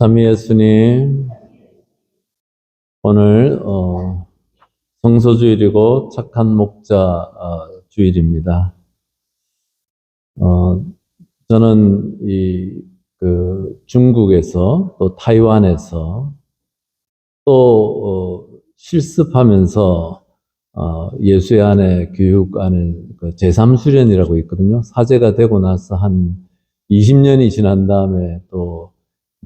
삼위 예수님, 오늘 성소주일이고 착한 목자 주일입니다. 저는 중국에서 또 타이완에서 또 실습하면서 예수의 안에 교육 안에 그 제3수련이라고 있거든요. 사제가 되고 나서 한 20년이 지난 다음에 또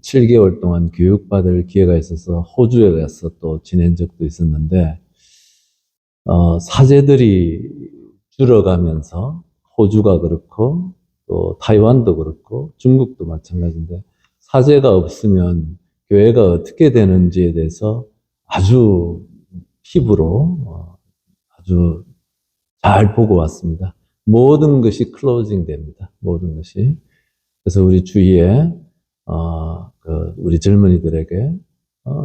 7개월 동안 교육받을 기회가 있어서 호주에 가서 또 지낸 적도 있었는데, 사제들이 줄어가면서 호주가 그렇고 또 타이완도 그렇고 중국도 마찬가지인데, 사제가 없으면 교회가 어떻게 되는지에 대해서 아주 피부로 아주 잘 보고 왔습니다. 모든 것이 클로징 됩니다. 모든 것이. 그래서 우리 주위에 우리 젊은이들에게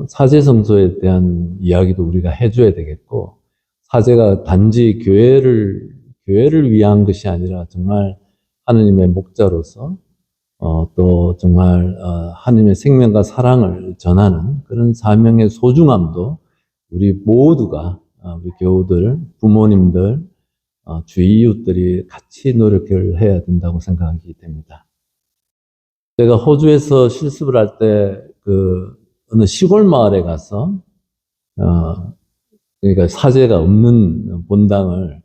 사제성소에 대한 이야기도 우리가 해줘야 되겠고, 사제가 단지 교회를 위한 것이 아니라 정말 하느님의 목자로서 또 정말 하느님의 생명과 사랑을 전하는 그런 사명의 소중함도 우리 모두가 우리 교우들, 부모님들, 주위 이웃들이 같이 노력을 해야 된다고 생각하게 됩니다. 제가 호주에서 실습을 할 때 어느 시골 마을에 가서 그러니까 사제가 없는 본당을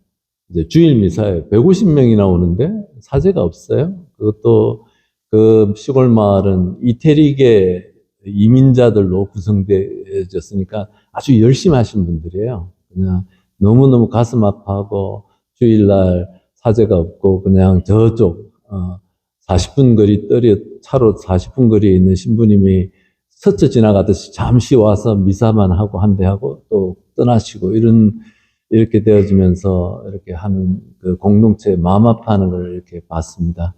이제 주일 미사에 150명이나 오는데 사제가 없어요. 그것도 그 시골 마을은 이태리계 이민자들로 구성되어졌으니까 아주 열심히 하신 분들이에요. 그냥 너무너무 가슴 아파하고 주일날 사제가 없고 그냥 저쪽 40분 거리 차로 40분 거리에 있는 신부님이 스쳐 지나가듯이 잠시 와서 미사만 하고 한 대 하고 또 떠나시고 이렇게 되어지면서 이렇게 하는 그 공동체 마음 아파하는 걸 이렇게 봤습니다.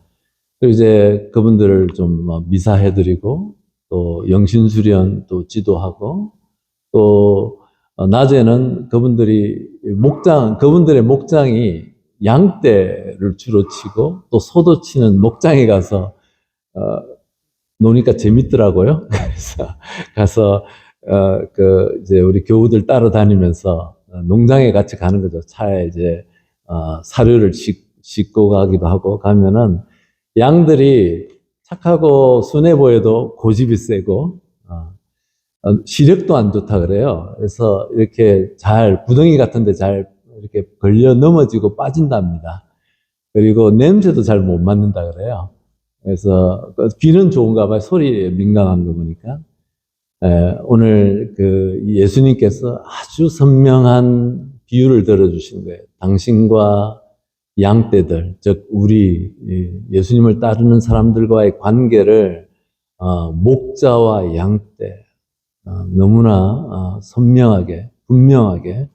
그리고 이제 그분들을 좀 미사해드리고 또 영신수련 또 지도하고 또 낮에는 그분들의 목장이 양떼를 주로 치고 또 소도 치는 목장에 가서 노니까 재밌더라고요. 그래서 가서 이제 우리 교우들 따라다니면서 농장에 같이 가는 거죠. 차에 이제 사료를 싣고 가기도 하고 가면은 양들이 착하고 순해 보여도 고집이 세고 시력도 안 좋다 그래요. 그래서 이렇게 구덩이 같은데 잘 이렇게 걸려 넘어지고 빠진답니다. 그리고 냄새도 잘 못 맡는다 그래요. 그래서 귀는 좋은가 봐요. 소리에 민감한 거 보니까. 오늘 예수님께서 아주 선명한 비유를 들어주신 거예요. 당신과 양떼들, 즉 우리 예수님을 따르는 사람들과의 관계를 목자와 양떼 너무나 선명하게 분명하게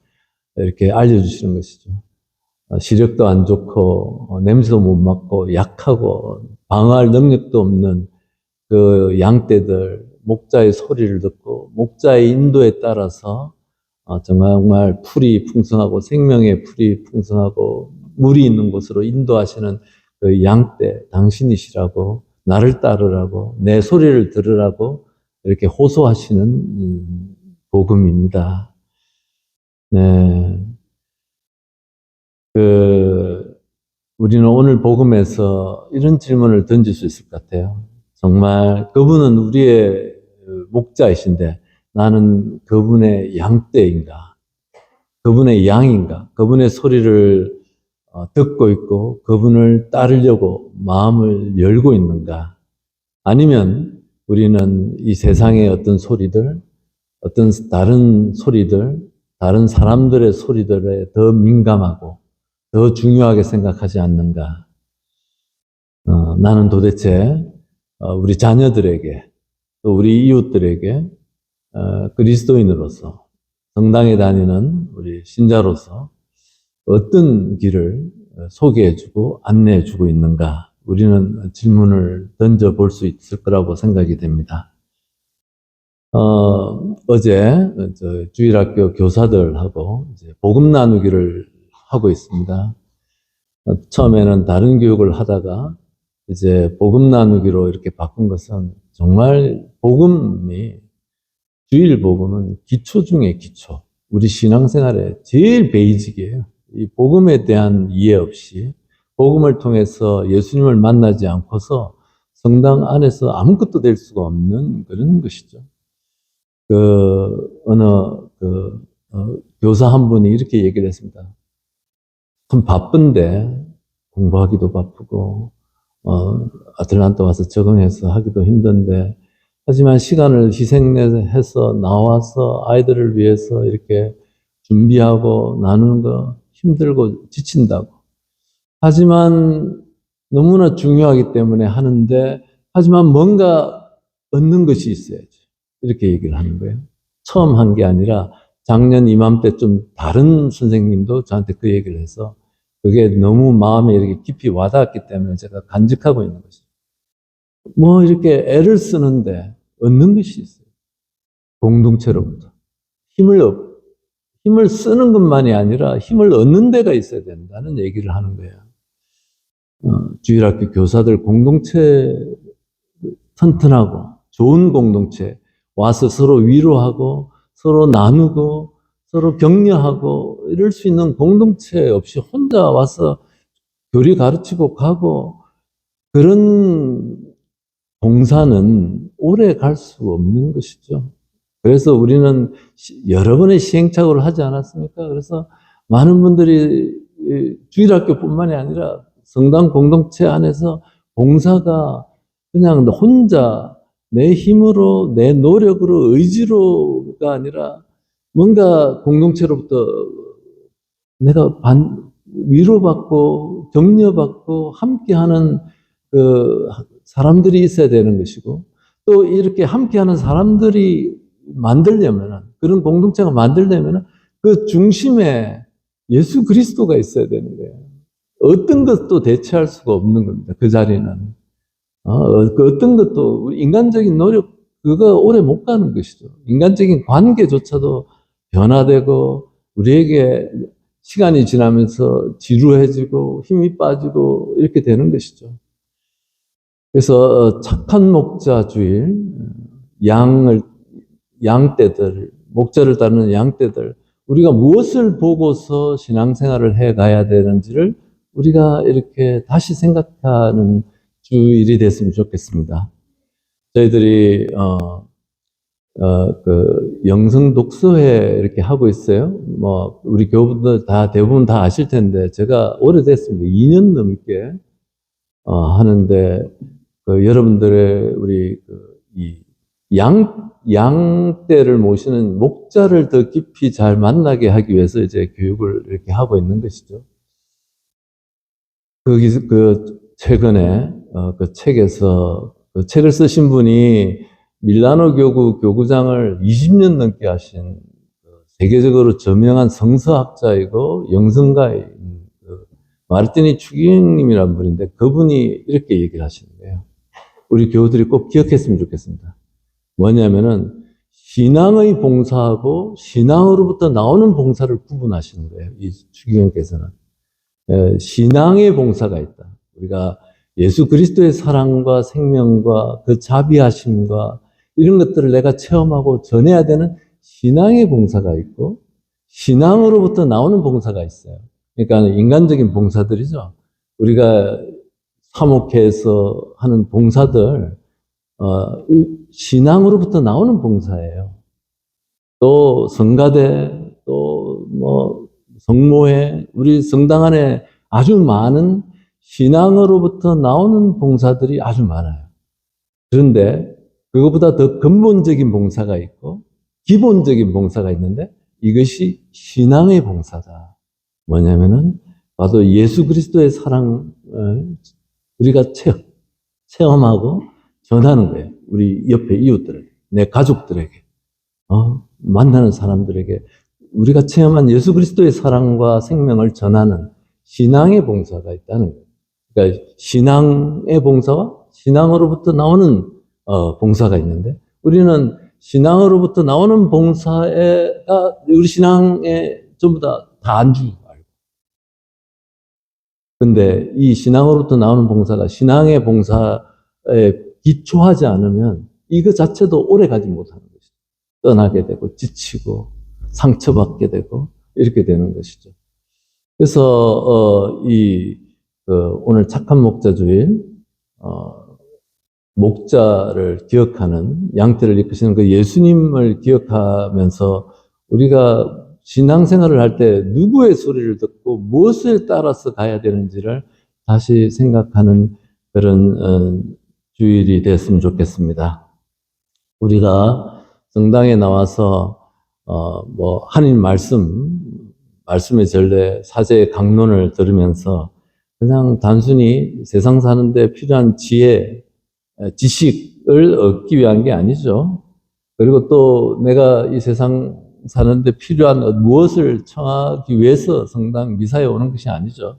이렇게 알려주시는 것이죠. 시력도 안 좋고 냄새도 못 맡고 약하고 방어할 능력도 없는 그 양떼들, 목자의 소리를 듣고 목자의 인도에 따라서 정말 풀이 풍성하고 생명의 풀이 풍성하고 물이 있는 곳으로 인도하시는 그 양떼 당신이시라고, 나를 따르라고, 내 소리를 들으라고 이렇게 호소하시는 복음입니다. 네. 우리는 오늘 복음에서 이런 질문을 던질 수 있을 것 같아요. 정말 그분은 우리의 목자이신데 나는 그분의 양떼인가? 그분의 양인가? 그분의 소리를 듣고 있고 그분을 따르려고 마음을 열고 있는가? 아니면 우리는 이 세상의 어떤 소리들, 어떤 다른 소리들, 다른 사람들의 소리들에 더 민감하고 더 중요하게 생각하지 않는가? 나는 도대체 우리 자녀들에게 또 우리 이웃들에게 그리스도인으로서 성당에 다니는 우리 신자로서 어떤 길을 소개해주고 안내해주고 있는가? 우리는 질문을 던져볼 수 있을 거라고 생각이 됩니다. 어제 주일학교 교사들하고 이제 복음 나누기를 하고 있습니다. 처음에는 다른 교육을 하다가 이제 복음 나누기로 이렇게 바꾼 것은 정말 복음이, 주일 복음은 기초 중에 기초. 우리 신앙생활의 제일 베이직이에요. 이 복음에 대한 이해 없이 복음을 통해서 예수님을 만나지 않고서 성당 안에서 아무것도 될 수가 없는 그런 것이죠. 어느 교사 한 분이 이렇게 얘기를 했습니다. 참 바쁜데 공부하기도 바쁘고 아틀란타 와서 적응해서 하기도 힘든데 하지만 시간을 희생해서 나와서 아이들을 위해서 이렇게 준비하고 나누는 거 힘들고 지친다고. 하지만 너무나 중요하기 때문에 하는데 하지만 뭔가 얻는 것이 있어야지. 이렇게 얘기를 하는 거예요. 처음 한 게 아니라 작년 이맘때 좀 다른 선생님도 저한테 그 얘기를 해서 그게 너무 마음에 이렇게 깊이 와닿았기 때문에 제가 간직하고 있는 것이죠. 뭐 이렇게 애를 쓰는데 얻는 것이 있어요. 공동체로부터. 힘을 쓰는 것만이 아니라 힘을 얻는 데가 있어야 된다는 얘기를 하는 거예요. 주일학교 교사들 공동체 튼튼하고 좋은 공동체 와서 서로 위로하고 서로 나누고 서로 격려하고 이럴 수 있는 공동체 없이 혼자 와서 교리 가르치고 가고 그런 봉사는 오래 갈 수 없는 것이죠. 그래서 우리는 여러 번의 시행착오를 하지 않았습니까? 그래서 많은 분들이 주일학교뿐만이 아니라 성당 공동체 안에서 봉사가 그냥 혼자 내 힘으로, 내 노력으로, 의지로가 아니라 뭔가 공동체로부터 내가 위로받고 격려받고 함께하는 그 사람들이 있어야 되는 것이고 또 이렇게 함께하는 사람들이 만들려면 그런 공동체가 만들려면 그 중심에 예수 그리스도가 있어야 되는 거예요. 어떤 것도 대체할 수가 없는 겁니다. 그 자리는. 그 어떤 것도 인간적인 노력 그거 오래 못 가는 것이죠. 인간적인 관계조차도 변화되고 우리에게 시간이 지나면서 지루해지고 힘이 빠지고 이렇게 되는 것이죠. 그래서 착한 목자 주일, 양떼들, 목자를 따르는 양떼들, 우리가 무엇을 보고서 신앙생활을 해 가야 되는지를 우리가 이렇게 다시 생각하는 주일이 됐으면 좋겠습니다. 저희들이 영성 독서회 이렇게 하고 있어요. 뭐 우리 교우분들 대부분 다 아실 텐데 제가 오래됐습니다. 2년 넘게 하는데 여러분들의 우리 이 양떼를 모시는 목자를 더 깊이 잘 만나게 하기 위해서 이제 교육을 이렇게 하고 있는 것이죠. 최근에 그 책에서 그 책을 쓰신 분이 밀라노 교구 교구장을 20년 넘게 하신 세계적으로 저명한 성서학자이고 영성가인 마르티니 추기경님이라는 분인데 그분이 이렇게 얘기를 하시는 거예요. 우리 교우들이 꼭 기억했으면 좋겠습니다. 뭐냐면은 신앙의 봉사하고 신앙으로부터 나오는 봉사를 구분하시는 거예요. 이 추기경께서는. 신앙의 봉사가 있다. 우리가 예수 그리스도의 사랑과 생명과 그 자비하심과 이런 것들을 내가 체험하고 전해야 되는 신앙의 봉사가 있고 신앙으로부터 나오는 봉사가 있어요. 그러니까 인간적인 봉사들이죠. 우리가 사목회에서 하는 봉사들 신앙으로부터 나오는 봉사예요. 또 성가대, 또 뭐 성모회, 우리 성당 안에 아주 많은 신앙으로부터 나오는 봉사들이 아주 많아요. 그런데 그것보다 더 근본적인 봉사가 있고 기본적인 봉사가 있는데 이것이 신앙의 봉사다. 뭐냐면은 바로 예수 그리스도의 사랑을 우리가 체험하고 전하는 거예요. 우리 옆에 이웃들에게, 내 가족들에게, 만나는 사람들에게 우리가 체험한 예수 그리스도의 사랑과 생명을 전하는 신앙의 봉사가 있다는 거예요. 그러니까 신앙의 봉사와 신앙으로부터 나오는 봉사가 있는데 우리는 신앙으로부터 나오는 봉사가 우리 신앙에 전부 다 안주 알고. 근데 이 신앙으로부터 나오는 봉사가 신앙의 봉사에 기초하지 않으면 이거 자체도 오래 가지 못하는 것이죠. 떠나게 되고 지치고 상처받게 되고 이렇게 되는 것이죠. 그래서 오늘 착한 목자 주일 목자를 기억하는 양떼를 이끄시는 그 예수님을 기억하면서 우리가 신앙생활을 할 때 누구의 소리를 듣고 무엇을 따라서 가야 되는지를 다시 생각하는 그런 주일이 됐으면 좋겠습니다. 우리가 성당에 나와서 하나님 말씀의 전례, 사제의 강론을 들으면서 그냥 단순히 세상 사는데 필요한 지식을 얻기 위한 게 아니죠. 그리고 또 내가 이 세상 사는데 필요한 무엇을 청하기 위해서 성당 미사에 오는 것이 아니죠.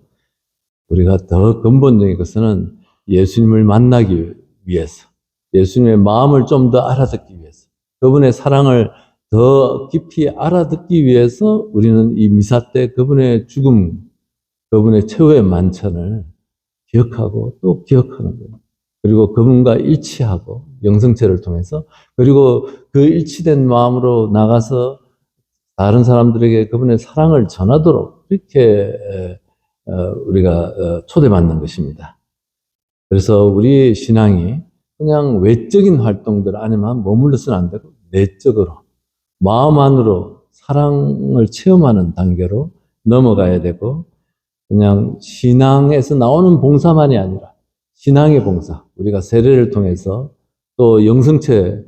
우리가 더 근본적인 것은 예수님을 만나기 위해서, 예수님의 마음을 좀 더 알아듣기 위해서, 그분의 사랑을 더 깊이 알아듣기 위해서 우리는 이 미사 때 그분의 죽음, 그분의 최후의 만찬을 기억하고 또 기억하는 거예요. 그리고 그분과 일치하고 영성체를 통해서, 그리고 그 일치된 마음으로 나가서 다른 사람들에게 그분의 사랑을 전하도록 이렇게 우리가 초대받는 것입니다. 그래서 우리 신앙이 그냥 외적인 활동들 안에만 머물러서는 안 되고 내적으로 마음 안으로 사랑을 체험하는 단계로 넘어가야 되고, 그냥 신앙에서 나오는 봉사만이 아니라 신앙의 봉사, 우리가 세례를 통해서 또 영성체,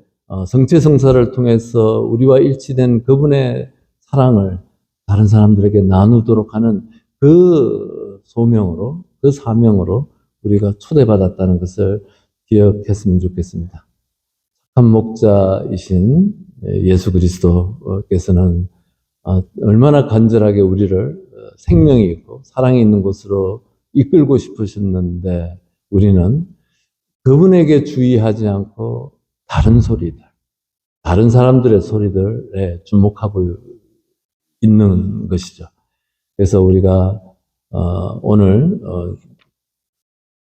성체성사를 통해서 우리와 일치된 그분의 사랑을 다른 사람들에게 나누도록 하는 그 소명으로, 그 사명으로 우리가 초대받았다는 것을 기억했으면 좋겠습니다. 착한 목자이신 예수 그리스도께서는 얼마나 간절하게 우리를 생명이 있고 사랑이 있는 곳으로 이끌고 싶으셨는데, 우리는 그분에게 주의하지 않고 다른 소리들, 다른 사람들의 소리들에 주목하고 있는 것이죠. 그래서 우리가 오늘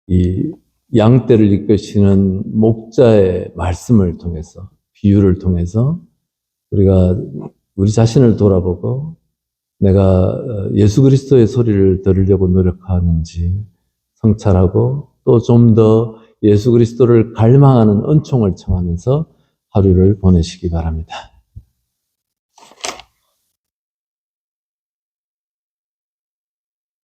이 양떼를 이끄시는 목자의 말씀을 통해서, 비유를 통해서 우리가 우리 자신을 돌아보고 내가 예수 그리스도의 소리를 들으려고 노력하는지 성찰하고, 또 좀 더 예수 그리스도를 갈망하는 은총을 청하면서 하루를 보내시기 바랍니다.